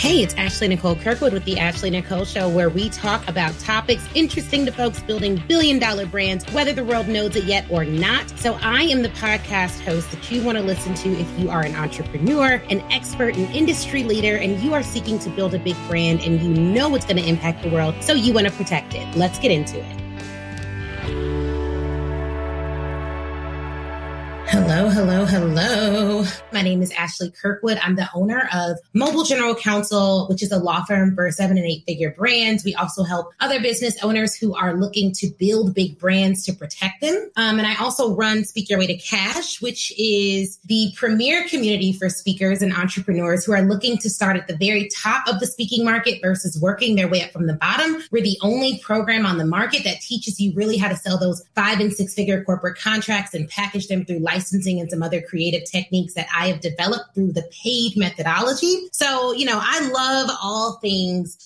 Hey, it's Ashley Nicole Kirkwood with the Ashley Nicole Show, where we talk about topics interesting to folks building billion-dollar brands, whether the world knows it yet or not. So I am the podcast host that you want to listen to if you are an entrepreneur, an expert, an industry leader, and you are seeking to build a big brand and you know it's going to impact the world, so you want to protect it. Let's get into it. Hello, hello, hello. My name is Ashley Kirkwood. I'm the owner of Mobile General Counsel, which is a law firm for 7- and 8-figure brands. We also help other business owners who are looking to build big brands to protect them. And I also run Speak Your Way to Cash, which is the premier community for speakers and entrepreneurs who are looking to start at the very top of the speaking market versus working their way up from the bottom. We're the only program on the market that teaches you really how to sell those 5- and 6-figure corporate contracts and package them through licensing and some other creative techniques that I have developed through the paid methodology. So, I love all things,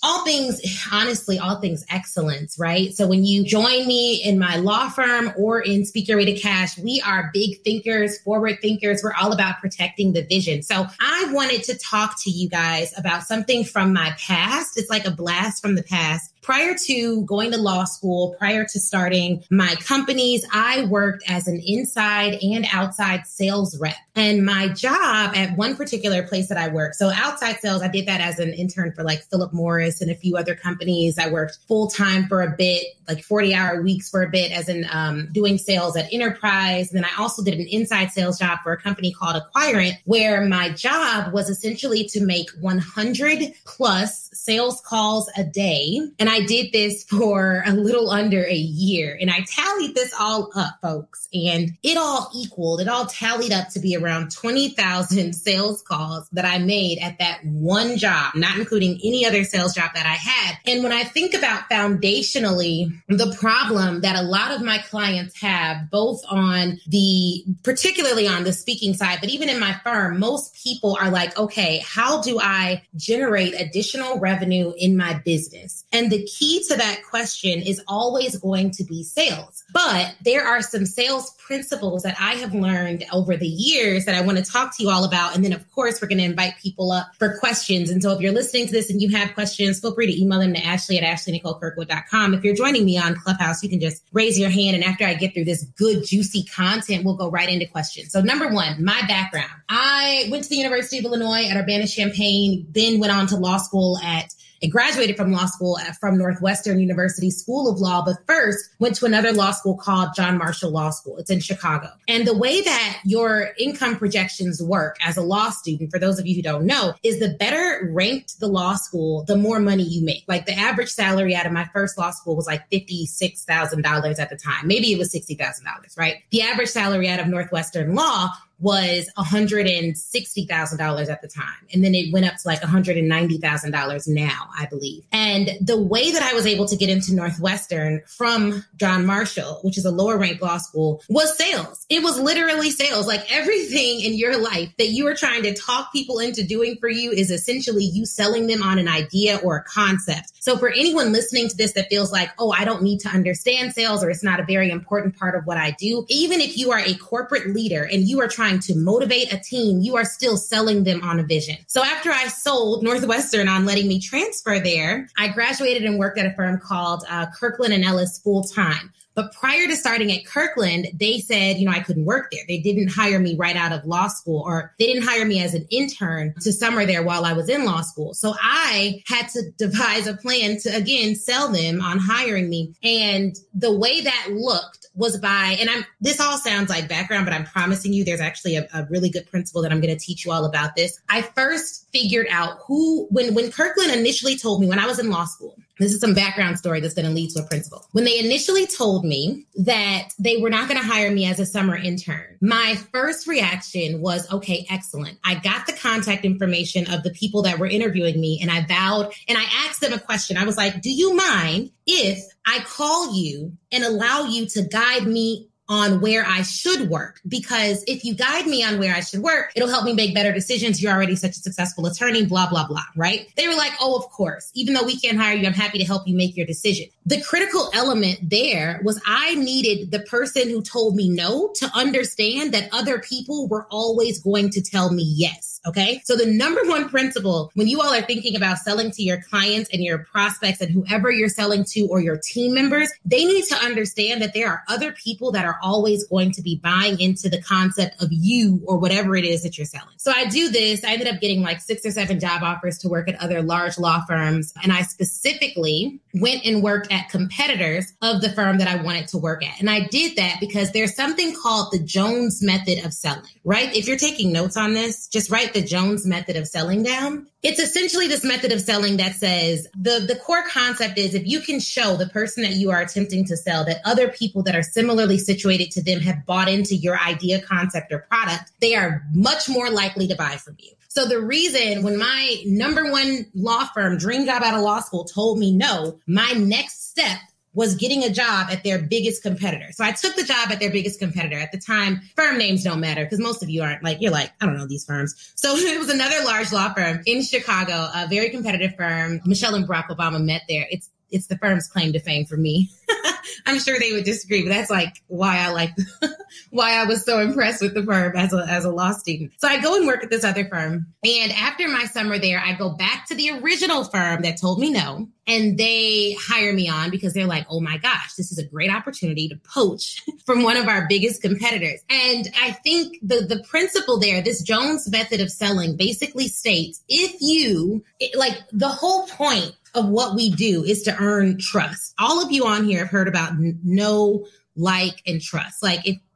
honestly, all things excellence, right? So when you join me in my law firm or in Speak Your Way to Cash, we are big thinkers, forward thinkers. We're all about protecting the vision. So I wanted to talk to you guys about something from my past. It's like a blast from the past. Prior to going to law school, prior to starting my companies, I worked as an inside and outside sales rep. And my job at one particular place that I worked, so outside sales, I did that as an intern for like Philip Morris and a few other companies. I worked full time for a bit, like 40-hour weeks for a bit as in doing sales at Enterprise. And then I also did an inside sales job for a company called Acquirent, where my job was essentially to make 100 plus sales calls a day. And I did this for a little under a year. And I tallied this all up, folks. And it all tallied up to be around 20,000 sales calls that I made at that one job, not including any other sales job that I had. And when I think about foundationally, the problem that a lot of my clients have, both particularly on the speaking side, but even in my firm, most people are like, okay, how do I generate additional revenue in my business? And the key to that question is always going to be sales. But there are some sales principles that I have learned over the years that I want to talk to you all about. And then, of course, we're going to invite people up for questions. And so if you're listening to this and you have questions, feel free to email them to Ashley at AshleyNicoleKirkwood.com. If you're joining me on Clubhouse, you can just raise your hand. And after I get through this good, juicy content, we'll go right into questions. So number one, my background. I went to the University of Illinois at Urbana-Champaign, then went on to law school I graduated from law school from Northwestern University School of Law, but first went to another law school called John Marshall Law School. It's in Chicago. And the way that your income projections work as a law student, for those of you who don't know, is the better ranked the law school, the more money you make. Like the average salary out of my first law school was like $56,000 at the time. Maybe it was $60,000, right? The average salary out of Northwestern Law was $160,000 at the time. And then it went up to like $190,000 now, I believe. And the way that I was able to get into Northwestern from John Marshall, which is a lower ranked law school, was sales. It was literally sales. Like everything in your life that you are trying to talk people into doing for you is essentially you selling them on an idea or a concept. So for anyone listening to this that feels like, oh, I don't need to understand sales or it's not a very important part of what I do, even if you are a corporate leader and you are trying to motivate a team, you are still selling them on a vision. So after I sold Northwestern on letting me transfer there, I graduated and worked at a firm called Kirkland Ellis full time. But prior to starting at Kirkland, they said, I couldn't work there. They didn't hire me right out of law school, or they didn't hire me as an intern to summer there while I was in law school. So I had to devise a plan to, again, sell them on hiring me. And the way that looked was this all sounds like background, but I'm promising you there's actually a really good principle that I'm going to teach you all about this. I first figured out when Kirkland initially told me when I was in law school, this is some background story that's going to lead to a principle. When they initially told me that they were not going to hire me as a summer intern, my first reaction was, okay, excellent. I got the contact information of the people that were interviewing me, and I vowed, and I asked them a question. I was like, do you mind if I call you and allow you to guide me on where I should work, because if you guide me on where I should work, it'll help me make better decisions. You're already such a successful attorney, blah, blah, blah, right? They were like, oh, of course, even though we can't hire you, I'm happy to help you make your decision. The critical element there was I needed the person who told me no to understand that other people were always going to tell me yes. Okay. So the number one principle when you all are thinking about selling to your clients and your prospects and whoever you're selling to or your team members, they need to understand that there are other people that are always going to be buying into the concept of you or whatever it is that you're selling. So I do this. I ended up getting like 6 or 7 job offers to work at other large law firms. And I specifically went and worked at competitors of the firm that I wanted to work at. And I did that because there's something called the Jones method of selling, right? If you're taking notes on this, just write the Jones method of selling down. It's essentially this method of selling that says the core concept is if you can show the person that you are attempting to sell that other people that are similarly situated to them have bought into your idea, concept, or product, they are much more likely to buy from you. So the reason when my number one law firm, dream job out of law school, told me no, my next step was getting a job at their biggest competitor. So I took the job at their biggest competitor. At the time, firm names don't matter because most of you aren't like, you're like, I don't know these firms. So it was another large law firm in Chicago, a very competitive firm. Michelle and Barack Obama met there. It's the firm's claim to fame for me. I'm sure they would disagree, but that's like why I was so impressed with the firm as a law student. So I go and work at this other firm. And after my summer there, I go back to the original firm that told me no. And they hire me on because they're like, oh my gosh, this is a great opportunity to poach from one of our biggest competitors. And I think the principle there, this Jones method of selling basically states the whole point of what we do is to earn trust. All of you on here have heard about know, like, and trust.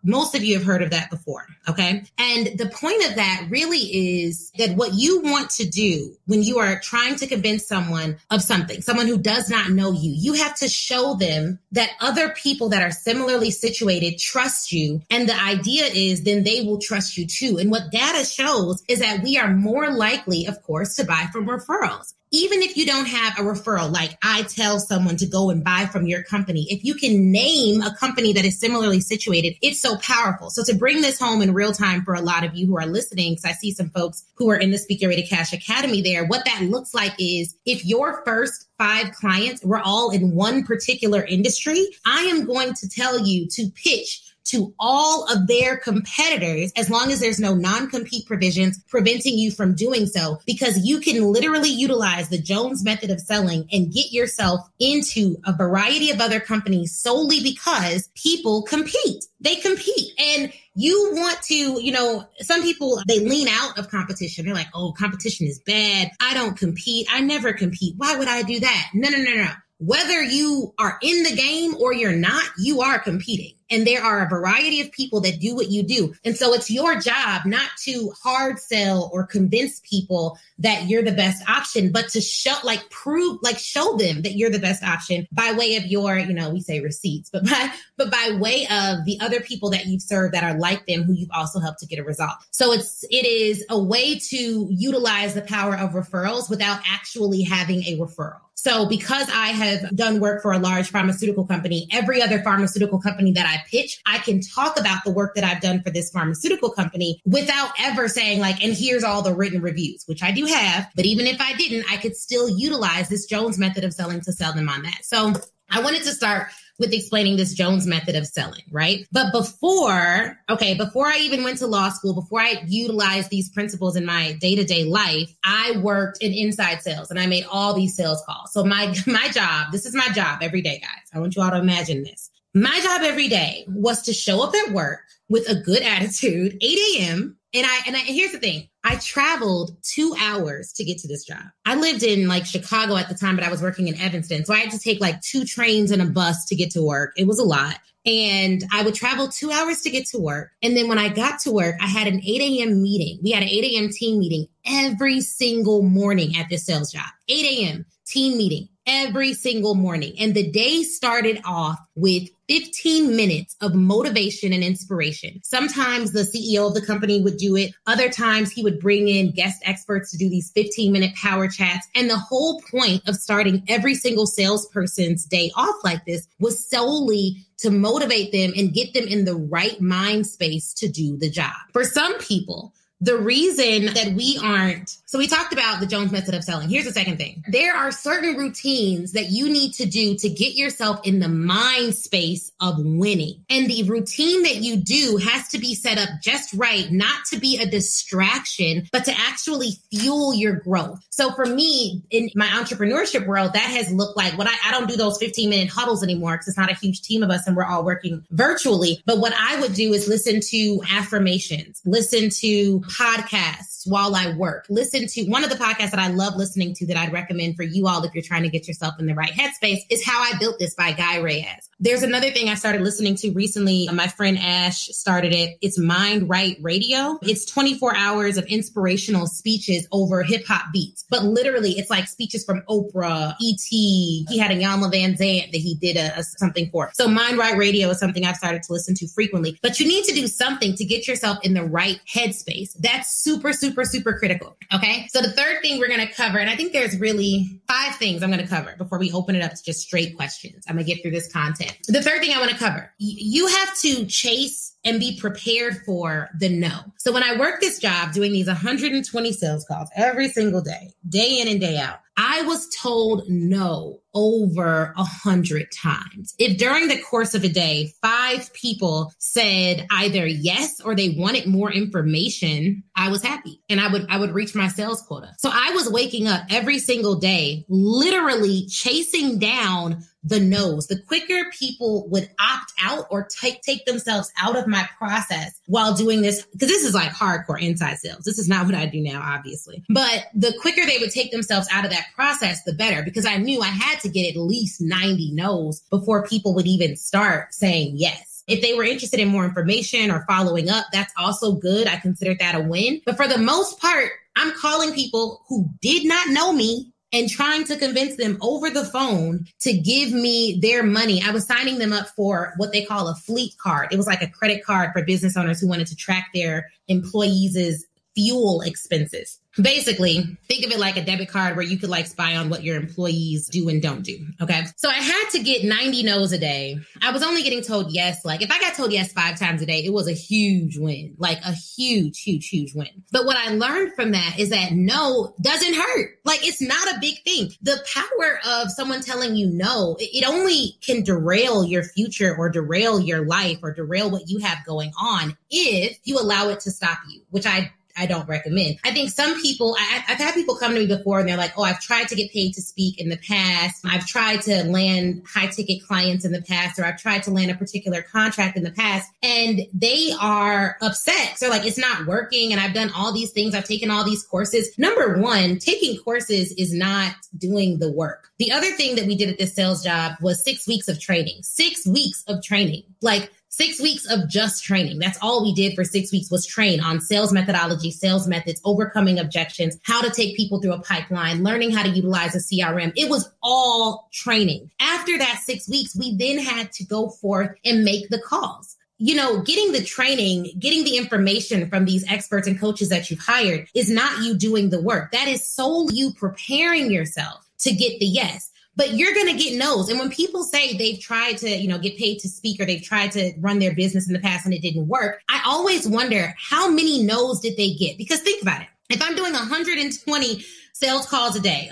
Most of you have heard of that before, okay? And the point of that really is that what you want to do when you are trying to convince someone of something, someone who does not know you, you have to show them that other people that are similarly situated trust you. And the idea is then they will trust you too. And what data shows is that we are more likely, of course, to buy from referrals. Even if you don't have a referral, like I tell someone to go and buy from your company, if you can name a company that is similarly situated, it's so powerful. So to bring this home in real time for a lot of you who are listening, because I see some folks who are in the Speak Your Way to Cash Academy there, what that looks like is if your first 5 clients were all in one particular industry, I am going to tell you to pitch to all of their competitors, as long as there's no non-compete provisions preventing you from doing so, because you can literally utilize the Jones method of selling and get yourself into a variety of other companies solely because people compete. They compete. And you want to, some people, they lean out of competition. They're like, oh, competition is bad. I don't compete. I never compete. Why would I do that? No. Whether you are in the game or you're not, you are competing. And there are a variety of people that do what you do. And so it's your job not to hard sell or convince people that you're the best option, but to show them that you're the best option by way of your, we say receipts, but by way of the other people that you've served that are like them, who you've also helped to get a result. So it is a way to utilize the power of referrals without actually having a referral. So because I have done work for a large pharmaceutical company, every other pharmaceutical company that I pitch, I can talk about the work that I've done for this pharmaceutical company without ever saying and here's all the written reviews, which I do have. But even if I didn't, I could still utilize this Jones method of selling to sell them on that. So I wanted to start with explaining this Jones method of selling, right? But before I even went to law school, before I utilized these principles in my day-to-day life, I worked in inside sales and I made all these sales calls. So my job, this is my job every day, guys. I want you all to imagine this. My job every day was to show up at work with a good attitude, 8 a.m. And here's the thing. I traveled 2 hours to get to this job. I lived in Chicago at the time, but I was working in Evanston. So I had to take 2 trains and a bus to get to work. It was a lot. And I would travel 2 hours to get to work. And then when I got to work, I had an 8 a.m. meeting. We had an 8 a.m. team meeting every single morning at this sales job. 8 a.m. team meeting every single morning. And the day started off with 15 minutes of motivation and inspiration. Sometimes the CEO of the company would do it. Other times he would bring in guest experts to do these 15-minute power chats. And the whole point of starting every single salesperson's day off like this was solely to motivate them and get them in the right mind space to do the job. For some people, the reason that we aren't, so we talked about the Jones method of selling. Here's the second thing. There are certain routines that you need to do to get yourself in the mind space of winning. And the routine that you do has to be set up just right, not to be a distraction, but to actually fuel your growth. So for me, in my entrepreneurship world, that has looked like what I don't do those 15-minute huddles anymore because it's not a huge team of us and we're all working virtually. But what I would do is listen to affirmations, listen to podcasts while I work, listen to one of the podcasts that I love listening to that I'd recommend for you all if you're trying to get yourself in the right headspace is How I Built This by Guy Reyes. There's another thing I started listening to recently. My friend Ash started it. It's Mind Right Radio. It's 24 hours of inspirational speeches over hip hop beats. But literally, it's like speeches from Oprah, E.T. He had a Yama Van Zant that he did something for. So Mind Right Radio is something I've started to listen to frequently. But you need to do something to get yourself in the right headspace. That's super, super, super critical. Okay. So the third thing we're going to cover, and I think there's really 5 things I'm going to cover before we open it up to just straight questions. I'm going to get through this content. The third thing I want to cover, you have to chase and be prepared for the no. So when I worked this job doing these 120 sales calls every single day, day in and day out, I was told no over 100 times. If during the course of a day, 5 people said either yes or they wanted more information, I was happy and I would reach my sales quota. So I was waking up every single day, literally chasing down the no's. The quicker people would opt out or take themselves out of my process while doing this, because this is like hardcore inside sales. This is not what I do now, obviously. But the quicker they would take themselves out of that process, the better, because I knew I had to get at least 90 no's before people would even start saying yes. If they were interested in more information or following up, that's also good. I considered that a win. But for the most part, I'm calling people who did not know me and trying to convince them over the phone to give me their money. I was signing them up for what they call a fleet card. It was like a credit card for business owners who wanted to track their employees' fuel expenses. Basically, think of it like a debit card where you could like spy on what your employees do and don't do. Okay. So I had to get 90 no's a day. I was only getting told yes. Like if I got told yes 5 times a day, it was a huge win, like a huge, huge, huge win. But what I learned from that is that no doesn't hurt. Like it's not a big thing. The power of someone telling you no, it only can derail your future or derail your life or derail what you have going on if you allow it to stop you, which I don't recommend. I think some people, I've had people come to me before and they're like, oh, I've tried to get paid to speak in the past. I've tried to land high ticket clients in the past, or I've tried to land a particular contract in the past, and they are upset. So like, it's not working. And I've done all these things. I've taken all these courses. Number one, taking courses is not doing the work. The other thing that we did at this sales job was 6 weeks of training, 6 weeks of training, like 6 weeks of just training. That's all we did for 6 weeks was train on sales methodology, sales methods, overcoming objections, how to take people through a pipeline, learning how to utilize a CRM. It was all training. After that 6 weeks, we then had to go forth and make the calls. You know, getting the training, getting the information from these experts and coaches that you've hired is not you doing the work. That is solely you preparing yourself to get the yes. But you're going to get no's. And when people say they've tried to, get paid to speak or they've tried to run their business in the past and it didn't work, I always wonder how many no's did they get? Because think about it. If I'm doing 120 sales calls a day,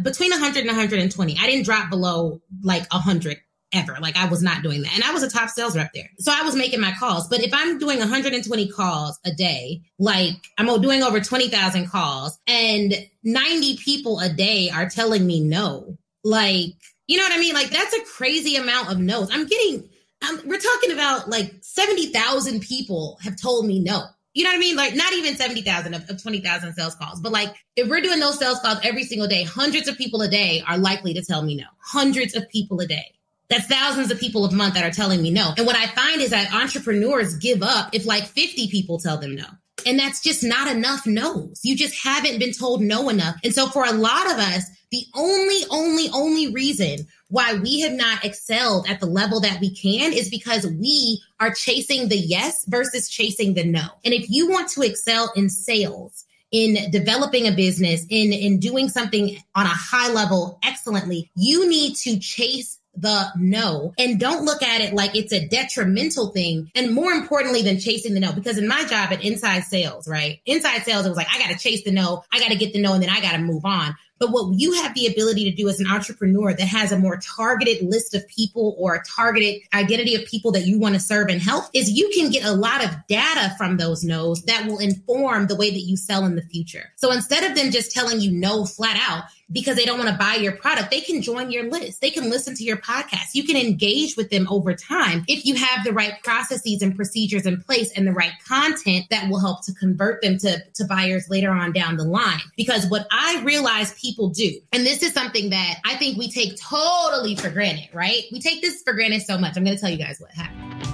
between 100 and 120, I didn't drop below like 100 ever. Like I was not doing that. And I was a top sales rep there. So I was making my calls. But if I'm doing 120 calls a day, like I'm doing over 20,000 calls and 90 people a day are telling me no, like, you know what I mean? Like that's a crazy amount of no's. We're talking about like 70,000 people have told me no. You know what I mean? Like not even 70,000 of 20,000 sales calls. But like if we're doing those sales calls every single day, hundreds of people a day are likely to tell me no. Hundreds of people a day. That's thousands of people a month that are telling me no. And what I find is that entrepreneurs give up if like 50 people tell them no. And that's just not enough no's. You just haven't been told no enough. And so for a lot of us, The only reason why we have not excelled at the level that we can is because we are chasing the yes versus chasing the no. And if you want to excel in sales, in developing a business, in doing something on a high level excellently, you need to chase the no and don't look at it like it's a detrimental thing. And more importantly than chasing the no, because in my job at Inside Sales, right? Inside Sales, it was like, I got to chase the no, I got to get the no, and then I got to move on. But what you have the ability to do as an entrepreneur that has a more targeted list of people or a targeted identity of people that you want to serve and help is you can get a lot of data from those no's that will inform the way that you sell in the future. So instead of them just telling you no flat out because they don't want to buy your product, they can join your list. They can listen to your podcast. You can engage with them over time if you have the right processes and procedures in place and the right content that will help to convert them to buyers later on down the line. Because what I realize people do, and this is something that I think we take totally for granted, right? We take this for granted so much. I'm going to tell you guys what happened.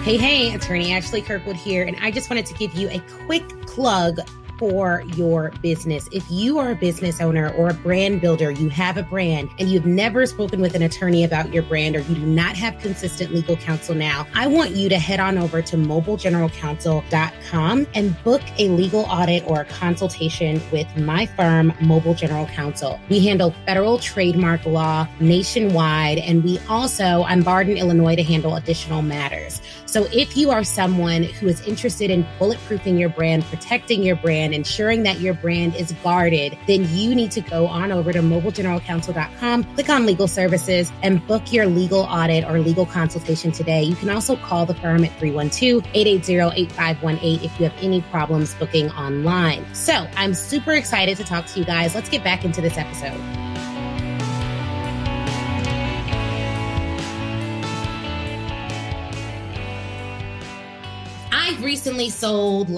Hey, attorney Ashley Kirkwood here. And I just wanted to give you a quick plug for your business. If you are a business owner or a brand builder, you have a brand and you've never spoken with an attorney about your brand, or you do not have consistent legal counsel now, I want you to head on over to mobilegeneralcounsel.com and book a legal audit or a consultation with my firm, Mobile General Counsel. We handle federal trademark law nationwide, and I'm barred in Illinois to handle additional matters. So if you are someone who is interested in bulletproofing your brand, protecting your brand, ensuring that your brand is guarded, then you need to go on over to mobilegeneralcounsel.com, click on legal services, and book your legal audit or legal consultation today. You can also call the firm at 312-880-8518 if you have any problems booking online. So I'm super excited to talk to you guys. Let's get back into this episode. I've recently sold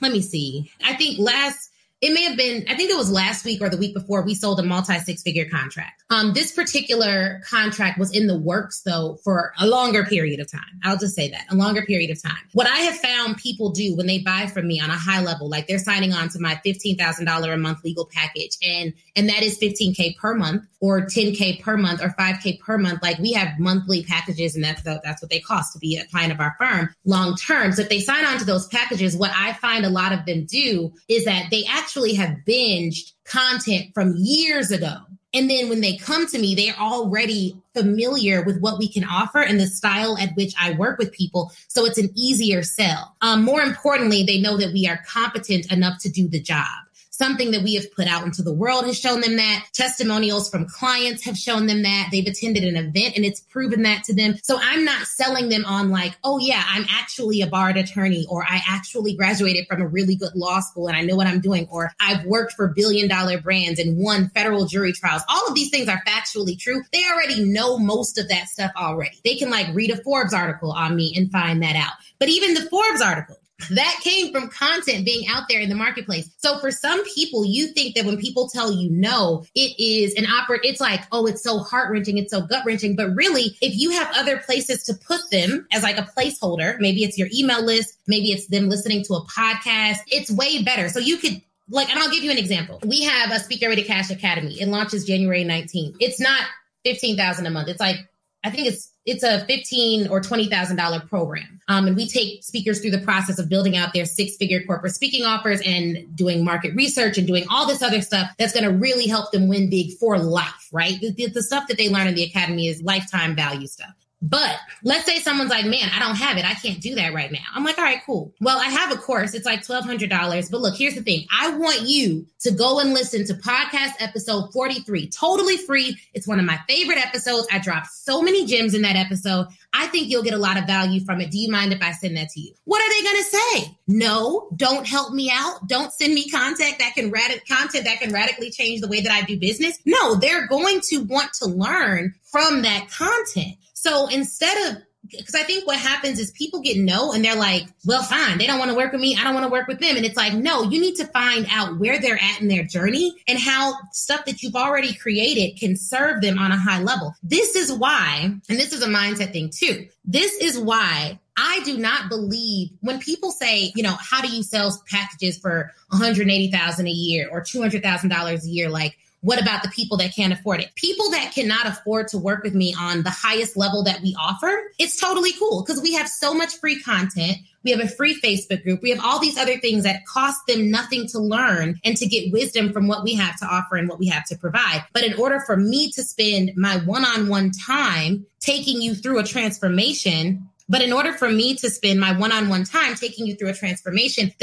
let me see. I think it was last week or the week before, we sold a multi-six-figure contract. This particular contract was in the works, though, for a longer period of time. I'll just say that, a longer period of time. What I have found people do when they buy from me on a high level, like they're signing on to my $15,000 a month legal package, and that is $15K per month or $10K per month or $5K per month. Like we have monthly packages, and that's what they cost to be a client of our firm long term. So if they sign on to those packages, what I find a lot of them do is that they actually have binged content from years ago. And then when they come to me, they're already familiar with what we can offer and the style at which I work with people. So it's an easier sell. More importantly, they know that we are competent enough to do the job. Something that we have put out into the world has shown them that. Testimonials from clients have shown them that. They've attended an event and it's proven that to them. So I'm not selling them on like, oh yeah, I'm actually a barred attorney, or I actually graduated from a really good law school and I know what I'm doing, or I've worked for billion-dollar brands and won federal jury trials. All of these things are factually true. They already know most of that stuff already. They can read a Forbes article on me and find that out. But even the Forbes article, that came from content being out there in the marketplace. So for some people, you think that when people tell you no, it is it's like, oh, it's so heart-wrenching, it's so gut-wrenching. But really, if you have other places to put them as like a placeholder, maybe it's your email list, maybe it's them listening to a podcast, it's way better. So you could, and I'll give you an example. We have a Speaker Ready Cash Academy. It launches January 19th. It's not $15,000 a month. It's like, I think it's a $15,000 or $20,000 program. And we take speakers through the process of building out their six-figure corporate speaking offers and doing market research and doing all this other stuff that's going to really help them win big for life, right? The stuff that they learn in the academy is lifetime value stuff. But let's say someone's like, man, I don't have it. I can't do that right now. I'm like, all right, cool. Well, I have a course. It's like $1,200. But look, here's the thing. I want you to go and listen to podcast episode 43, totally free. It's one of my favorite episodes. I dropped so many gems in that episode. I think you'll get a lot of value from it. Do you mind if I send that to you? What are they going to say? No, don't help me out. Don't send me content that can radically change the way that I do business. No, they're going to want to learn from that content. So instead of because I think what happens is people get no and they're like, well, fine. They don't want to work with me. I don't want to work with them. And it's like, no, you need to find out where they're at in their journey and how stuff that you've already created can serve them on a high level. This is why, and this is a mindset thing too. This is why I do not believe when people say, how do you sell packages for $180,000 a year or $200,000 a year? Like, what about the people that can't afford it? People that cannot afford to work with me on the highest level that we offer, it's totally cool because we have so much free content. We have a free Facebook group. We have all these other things that cost them nothing to learn and to get wisdom from what we have to offer and what we have to provide. But in order for me to spend my one-on-one time taking you through a transformation, there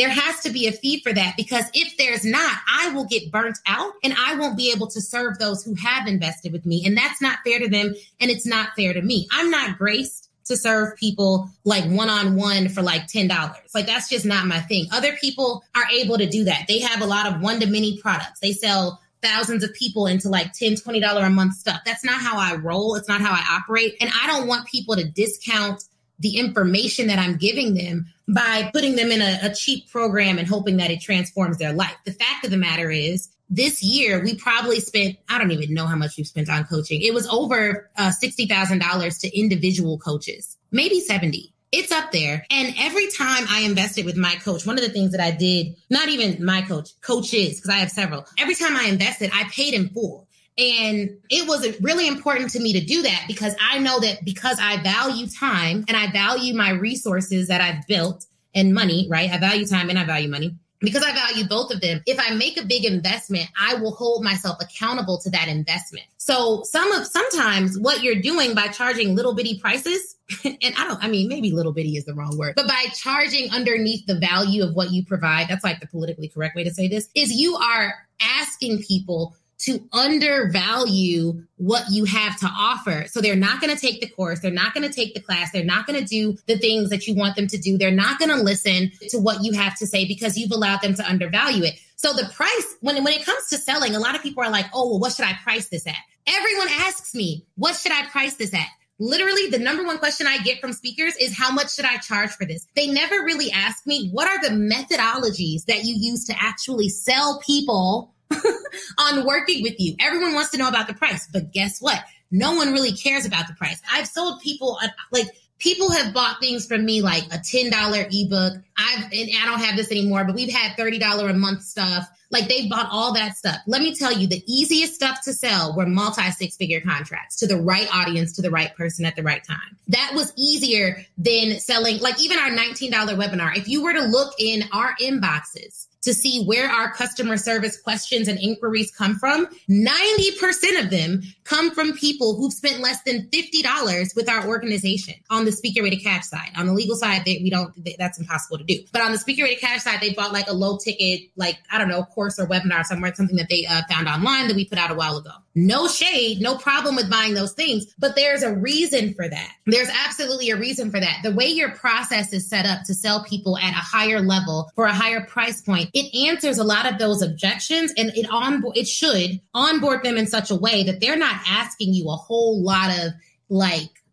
has to be a fee for that, because if there's not, I will get burnt out and I won't be able to serve those who have invested with me. And that's not fair to them. And it's not fair to me. I'm not graced to serve people like one-on-one for like $10. Like, that's just not my thing. Other people are able to do that. They have a lot of one-to-many products. They sell thousands of people into like $10, $20 a month stuff. That's not how I roll. It's not how I operate. And I don't want people to discount the information that I'm giving them by putting them in a cheap program and hoping that it transforms their life. The fact of the matter is, this year, we probably spent, I don't even know how much we've spent on coaching. It was over $60,000 to individual coaches, maybe 70. It's up there. And every time I invested with my coach, one of the things that I did, not even my coaches, because I have several, every time I invested, I paid in full. And it was really important to me to do that because I know that because I value time and I value my resources that I've built and money, right? I value time and I value money. Because I value both of them, if I make a big investment, I will hold myself accountable to that investment. So sometimes what you're doing by charging little bitty prices, and maybe little bitty is the wrong word, but by charging underneath the value of what you provide, that's like the politically correct way to say this, is you are asking people to undervalue what you have to offer. So they're not going to take the course. They're not going to take the class. They're not going to do the things that you want them to do. They're not going to listen to what you have to say because you've allowed them to undervalue it. So the price, when it comes to selling, a lot of people are like, oh, well, what should I price this at? Everyone asks me, what should I price this at? Literally, the number one question I get from speakers is, how much should I charge for this? They never really ask me, what are the methodologies that you use to actually sell people on working with you? Everyone wants to know about the price, but guess what? No one really cares about the price. I've sold people, people have bought things from me like a $10 ebook. And I don't have this anymore, but we've had $30 a month stuff. Like, they bought all that stuff. Let me tell you, the easiest stuff to sell were multi-six-figure contracts to the right audience, to the right person at the right time. That was easier than selling, like even our $19 webinar. If you were to look in our inboxes to see where our customer service questions and inquiries come from, 90% of them come from people who've spent less than $50 with our organization on the speaker rate of cash side. On the legal side, that's impossible to do. But on the speaker rate of cash side, they bought like a low ticket, course or webinar somewhere, something that they found online that we put out a while ago. No shade, no problem with buying those things, but there's a reason for that. There's absolutely a reason for that. The way your process is set up to sell people at a higher level for a higher price point, it answers a lot of those objections, and it should onboard them in such a way that they're not asking you a whole lot of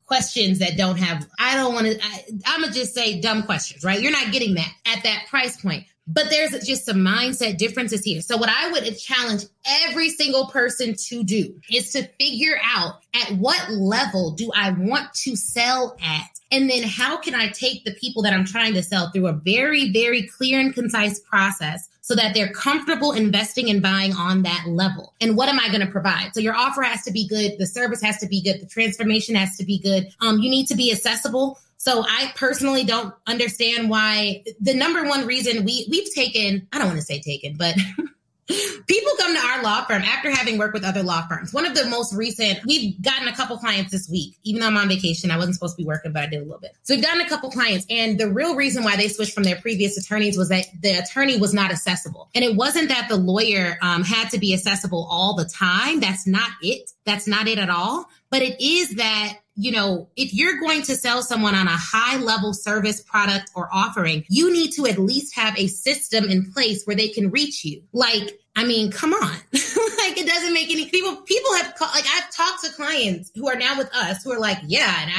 questions that don't have, I'm going to just say dumb questions, right? You're not getting that at that price point. But there's just some mindset differences here. So what I would challenge every single person to do is to figure out, at what level do I want to sell at? And then how can I take the people that I'm trying to sell through a very, very clear and concise process so that they're comfortable investing and buying on that level? And what am I going to provide? So your offer has to be good. The service has to be good. The transformation has to be good. You need to be accessible. So I personally don't understand why the number one reason we've taken, I don't want to say taken, but people come to our law firm after having worked with other law firms. One of the most recent, we've gotten a couple clients this week, even though I'm on vacation. I wasn't supposed to be working, but I did a little bit. So we've gotten a couple clients, and the real reason why they switched from their previous attorneys was that the attorney was not accessible. And it wasn't that the lawyer had to be accessible all the time. That's not it. That's not it at all. But it is that, if you're going to sell someone on a high level service, product, or offering, you need to at least have a system in place where they can reach you. Come on. It doesn't make any people have, I've talked to clients who are now with us who are like, yeah, and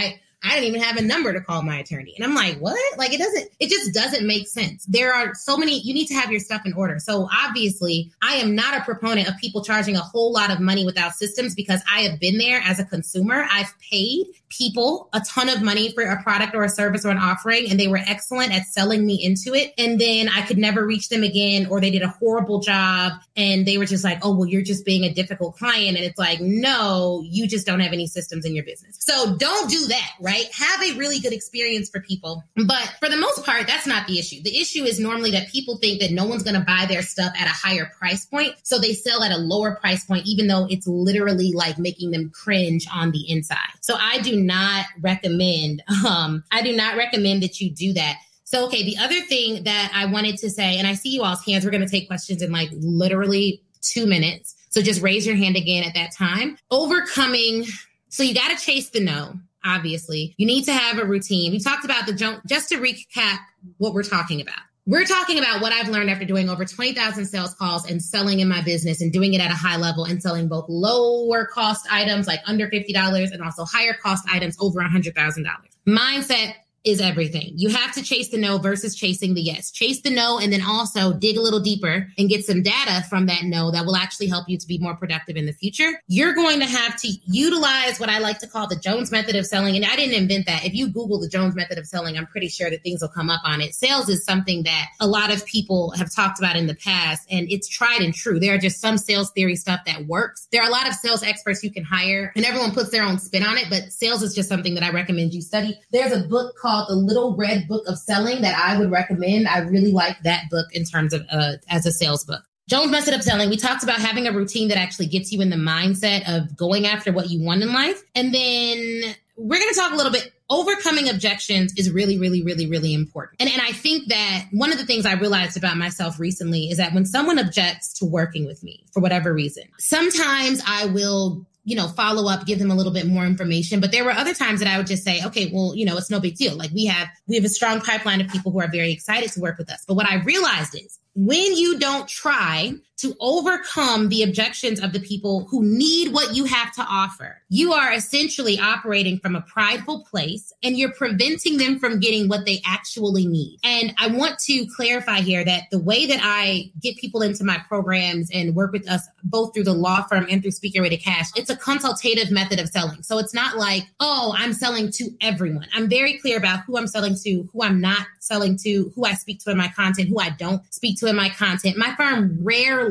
I didn't even have a number to call my attorney. And I'm like, what? Like, it just doesn't make sense. There are so many, you need to have your stuff in order. So obviously I am not a proponent of people charging a whole lot of money without systems, because I have been there as a consumer. I've paid people a ton of money for a product or a service or an offering, and they were excellent at selling me into it. And then I could never reach them again, or they did a horrible job and they were just like, oh, well, you're just being a difficult client. And it's like, no, you just don't have any systems in your business. So don't do that, right? Have a really good experience for people. But for the most part, that's not the issue. The issue is normally that people think that no one's going to buy their stuff at a higher price point. So they sell at a lower price point, even though it's literally like making them cringe on the inside. So I do not recommend that you do that. So, okay, the other thing that I wanted to say, and I see you all's hands, we're going to take questions in like literally 2 minutes. So just raise your hand again at that time. Overcoming. So you got to chase the no, obviously. You need to have a routine. We talked about just to recap what we're talking about. We're talking about what I've learned after doing over 20,000 sales calls and selling in my business and doing it at a high level and selling both lower cost items like under $50 and also higher cost items over $100,000. Mindset is everything. You have to chase the no versus chasing the yes. Chase the no and then also dig a little deeper and get some data from that no that will actually help you to be more productive in the future. You're going to have to utilize what I like to call the Jones method of selling. And I didn't invent that. If you Google the Jones method of selling, I'm pretty sure that things will come up on it. Sales is something that a lot of people have talked about in the past, and it's tried and true. There are just some sales theory stuff that works. There are a lot of sales experts you can hire, and everyone puts their own spin on it, but sales is just something that I recommend you study. There's a book called The Little Red Book of Selling that I would recommend. I really like that book in terms of as a sales book. Jones method of selling. We talked about having a routine that actually gets you in the mindset of going after what you want in life. And then we're going to talk a little bit. Overcoming objections is really, really, really, really important. And I think that one of the things I realized about myself recently is that when someone objects to working with me for whatever reason, sometimes I will follow up, give them a little bit more information. But there were other times that I would just say, okay, well, it's no big deal. Like we have a strong pipeline of people who are very excited to work with us. But what I realized is when you don't try to overcome the objections of the people who need what you have to offer, you are essentially operating from a prideful place and you're preventing them from getting what they actually need. And I want to clarify here that the way that I get people into my programs and work with us both through the law firm and through Speak Your Way to Cash, it's a consultative method of selling. So it's not like, oh, I'm selling to everyone. I'm very clear about who I'm selling to, who I'm not selling to, who I speak to in my content, who I don't speak to in my content. My firm rarely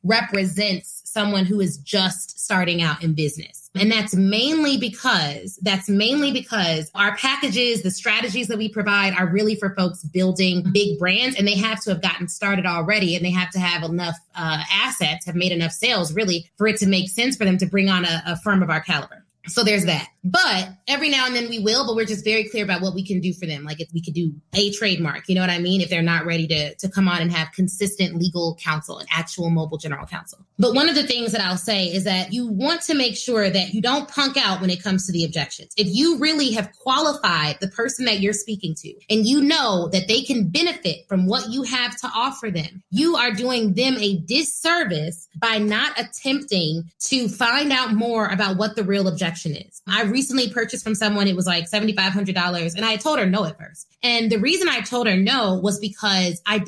represents someone who is just starting out in business. And that's mainly because our packages, the strategies that we provide are really for folks building big brands, and they have to have gotten started already, and they have to have enough assets, have made enough sales really for it to make sense for them to bring on a firm of our caliber. So there's that. But every now and then we will, but we're just very clear about what we can do for them. Like if we could do a trademark, you know what I mean? If they're not ready to come on and have consistent legal counsel and actual mobile general counsel. But one of the things that I'll say is that you want to make sure that you don't punk out when it comes to the objections. If you really have qualified the person that you're speaking to and you know that they can benefit from what you have to offer them, you are doing them a disservice by not attempting to find out more about what the real objection is. I recently purchased from someone, it was like $7,500, and I told her no at first. And the reason I told her no was because I've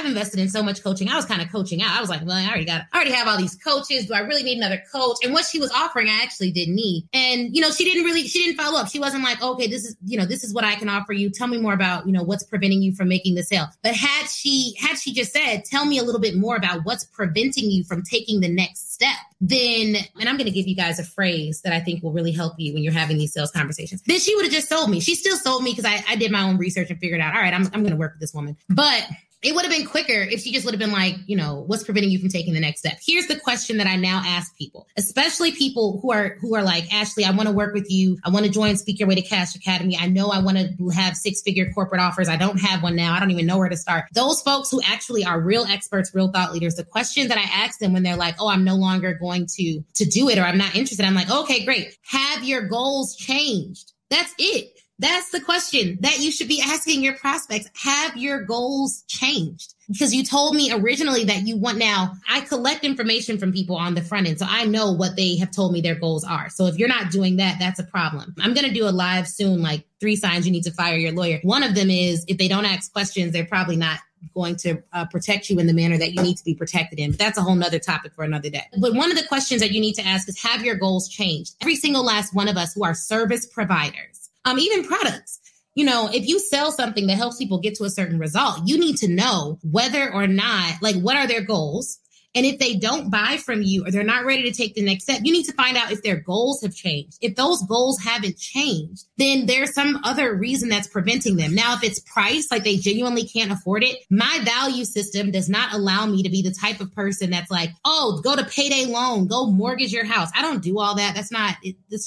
invested in so much coaching. I was kind of coaching out. I was like, well, I already have all these coaches. Do I really need another coach? And what she was offering, I actually didn't need. And, she didn't follow up. She wasn't like, okay, this is what I can offer you. Tell me more about, what's preventing you from making the sale. But had she just said, tell me a little bit more about what's preventing you from taking the next step, then, and I'm going to give you guys a phrase that I think will really help you when you're having these sales conversations, then she would have just sold me. She still sold me because I did my own research and figured out, all right, I'm going to work with this woman. But it would have been quicker if she just would have been like, what's preventing you from taking the next step? Here's the question that I now ask people, especially people who are like, Ashley, I want to work with you. I want to join Speak Your Way to Cash Academy. I know I want to have 6-figure corporate offers. I don't have one now. I don't even know where to start. Those folks who actually are real experts, real thought leaders, the question that I ask them when they're like, oh, I'm no longer going to do it, or I'm not interested. I'm like, okay, great. Have your goals changed? That's it. That's the question that you should be asking your prospects. Have your goals changed? Because you told me originally that you want now, I collect information from people on the front end. So I know what they have told me their goals are. So if you're not doing that, that's a problem. I'm going to do a live soon, like 3 signs you need to fire your lawyer. One of them is if they don't ask questions, they're probably not going to protect you in the manner that you need to be protected in. But that's a whole nother topic for another day. But one of the questions that you need to ask is, have your goals changed? Every single last one of us who are service providers, even products. You know, if you sell something that helps people get to a certain result, you need to know whether or not, like, what are their goals? And if they don't buy from you or they're not ready to take the next step, you need to find out if their goals have changed. If those goals haven't changed, then there's some other reason that's preventing them. Now, if it's price, like they genuinely can't afford it, my value system does not allow me to be the type of person that's like, oh, go to payday loan, go mortgage your house. I don't do all that. That's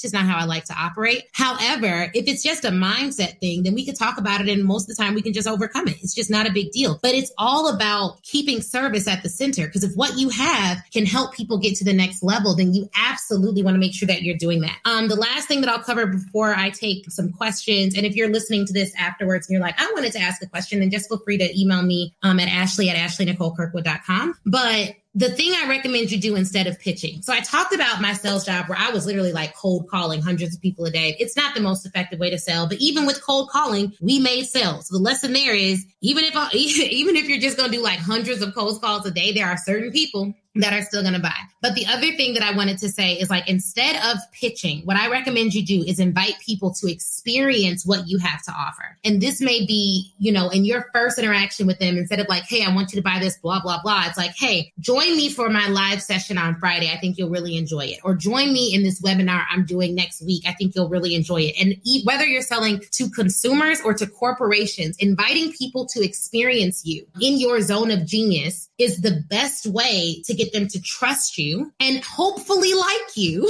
just not how I like to operate. However, if it's just a mindset thing, then we could talk about it. And most of the time we can just overcome it. It's just not a big deal. But it's all about keeping service at the center. Because if what you have can help people get to the next level, then you absolutely want to make sure that you're doing that. The last thing that I'll cover before I take some questions, and if you're listening to this afterwards and you're like, I wanted to ask a question, then just feel free to email me at ashley@ashleynicolekirkwood.com. But the thing I recommend you do instead of pitching. So I talked about my sales job where I was literally like cold calling hundreds of people a day. It's not the most effective way to sell, but even with cold calling, we made sales. So the lesson there is, even if you're just going to do like hundreds of cold calls a day, there are certain people that are still going to buy. But the other thing that I wanted to say is, like, instead of pitching, what I recommend you do is invite people to experience what you have to offer. And this may be, you know, in your first interaction with them, instead of like, hey, I want you to buy this, blah, blah, blah. It's like, hey, join me for my live session on Friday. I think you'll really enjoy it. Or join me in this webinar I'm doing next week. I think you'll really enjoy it. And whether you're selling to consumers or to corporations, inviting people to experience you in your zone of genius is the best way to get them to trust you and hopefully like you.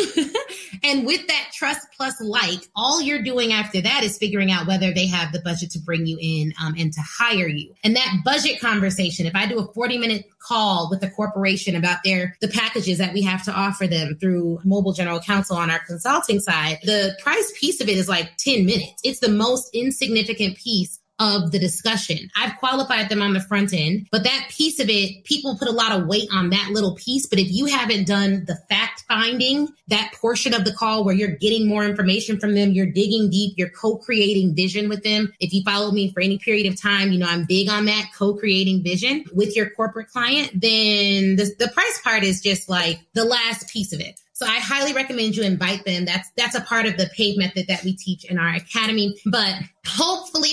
And with that trust plus like, all you're doing after that is figuring out whether they have the budget to bring you in and to hire you. And that budget conversation, if I do a 40-minute call with a corporation about the packages that we have to offer them through Mobile General Counsel on our consulting side, the price piece of it is like 10 minutes. It's the most insignificant piece of the discussion. I've qualified them on the front end, but that piece of it, people put a lot of weight on that little piece. But if you haven't done the fact finding, that portion of the call where you're getting more information from them, you're digging deep, you're co-creating vision with them. If you follow me for any period of time, you know, I'm big on that, co-creating vision with your corporate client, then the price part is just like the last piece of it. So I highly recommend you invite them. That's a part of the paid method that we teach in our academy. But hopefully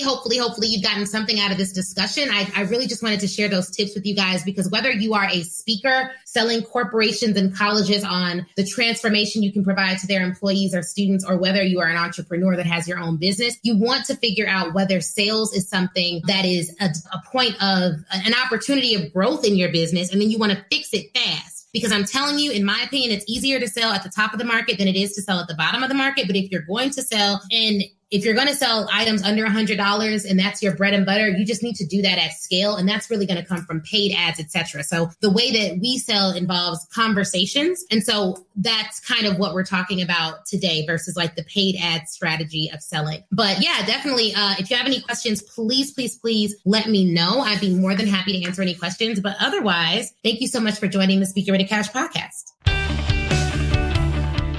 you've gotten something out of this discussion. I really just wanted to share those tips with you guys, because whether you are a speaker selling corporations and colleges on the transformation you can provide to their employees or students, or whether you are an entrepreneur that has your own business, you want to figure out whether sales is something that is a point of an opportunity of growth in your business, and then you want to fix it fast. Because I'm telling you, in my opinion, it's easier to sell at the top of the market than it is to sell at the bottom of the market. But if you're going to sell, and if you're going to sell items under $100 and that's your bread and butter, you just need to do that at scale. And that's really going to come from paid ads, etc. So the way that we sell involves conversations. And so that's kind of what we're talking about today versus like the paid ad strategy of selling. But yeah, definitely. If you have any questions, please let me know. I'd be more than happy to answer any questions. But otherwise, thank you so much for joining the Speak Your Way to Cash podcast.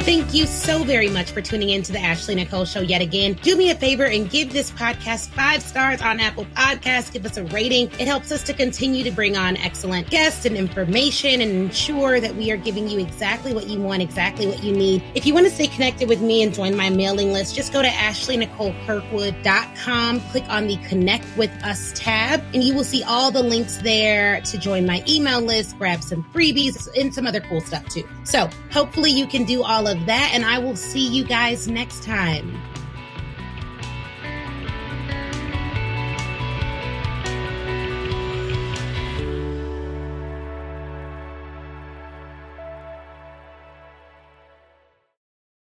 Thank you so very much for tuning in to the Ashley Nicole Show yet again. Do me a favor and give this podcast 5 stars on Apple Podcasts. Give us a rating. It helps us to continue to bring on excellent guests and information and ensure that we are giving you exactly what you want, exactly what you need. If you want to stay connected with me and join my mailing list, just go to ashleynicolekirkwood.com, click on the Connect with Us tab, and you will see all the links there to join my email list, grab some freebies, and some other cool stuff too. So hopefully you can do all of that, and I will see you guys next time.